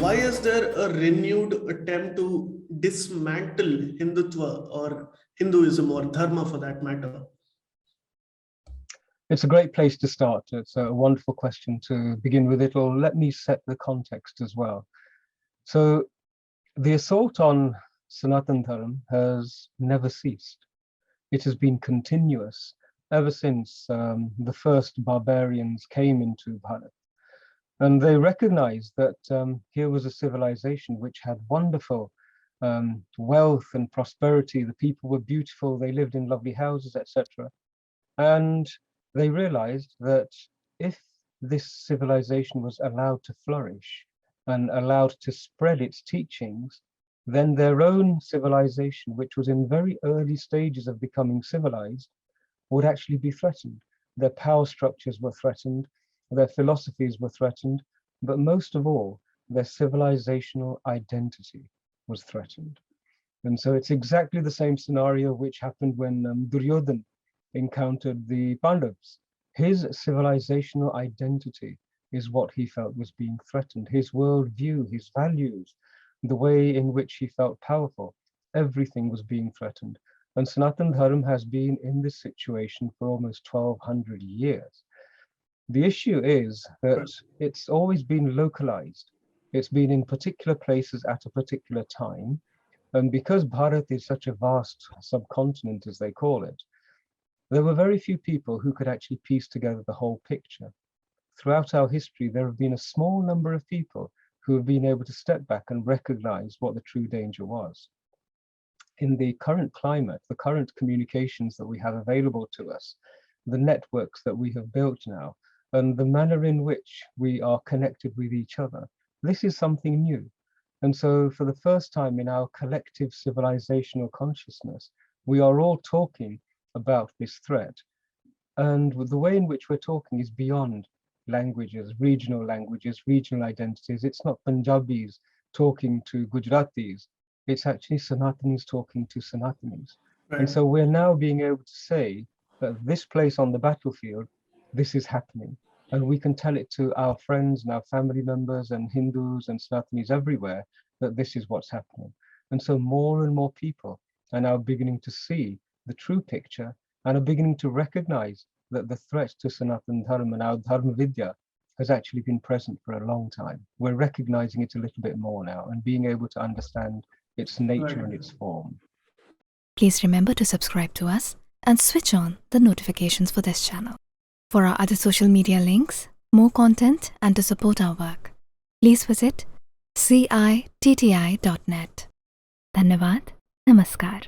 why is there a renewed attempt to dismantle Hindutva or Hinduism or Dharma for that matter? It's a great place to start. It's a wonderful question to begin with. It'll let me set the context as well. So the assault on Sanatan Dharma has never ceased. It has been continuous ever since the first barbarians came into Bharat. And they recognized that here was a civilization which had wonderful wealth and prosperity. The people were beautiful, they lived in lovely houses, etc. And they realized that if this civilization was allowed to flourish and allowed to spread its teachings, then their own civilization, which was in very early stages of becoming civilized, would actually be threatened. Their power structures were threatened, their philosophies were threatened, but most of all, their civilizational identity was threatened. And so it's exactly the same scenario which happened when Duryodhana encountered the Pandavas. His civilizational identity is what he felt was being threatened. His worldview, his values, the way in which he felt powerful, everything was being threatened. And Sanatan Dharma has been in this situation for almost 1200 years. The issue is that it's always been localized. It's been in particular places at a particular time. And because Bharat is such a vast subcontinent, as they call it, there were very few people who could actually piece together the whole picture. Throughout our history, there have been a small number of people who have been able to step back and recognize what the true danger was. In the current climate, the current communications that we have available to us, the networks that we have built now, and the manner in which we are connected with each other, this is something new. And so for the first time in our collective civilizational consciousness, we are all talking about this threat. And the way in which we're talking is beyond languages, regional identities. It's not Punjabis talking to Gujaratis. It's actually Sanatanis talking to Sanatanis. Right. And so we're now being able to say that this place on the battlefield, this is happening. And we can tell it to our friends and our family members and Hindus and Sanatanis everywhere that this is what's happening. And so more and more people are now beginning to see the true picture and are beginning to recognize that the threat to Sanatan Dharma and our Dharma Vidya has actually been present for a long time. We're recognizing it a little bit more now and being able to understand its nature and its form. Please remember to subscribe to us and switch on the notifications for this channel. For our other social media links, more content, and to support our work, please visit citti.net. Dhanyavad. Namaskar.